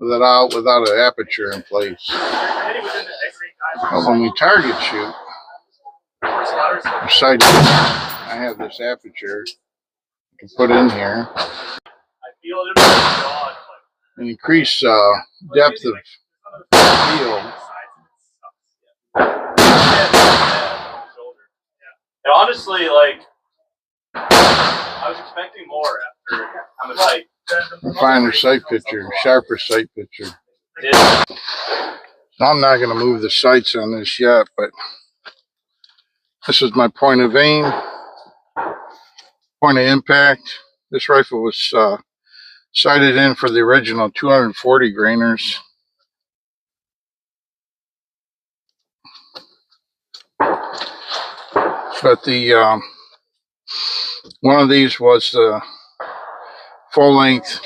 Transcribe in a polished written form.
without an aperture in place. But when we target shoot, I have this aperture I can put in here and increase depth of field. And honestly, like, I was expecting more after I'm like A finer sight picture, sharper sight picture. So I'm not going to move the sights on this yet, but this is my point of aim, point of impact. This rifle was sighted in for the original 240 grainers. But the one of these was the full length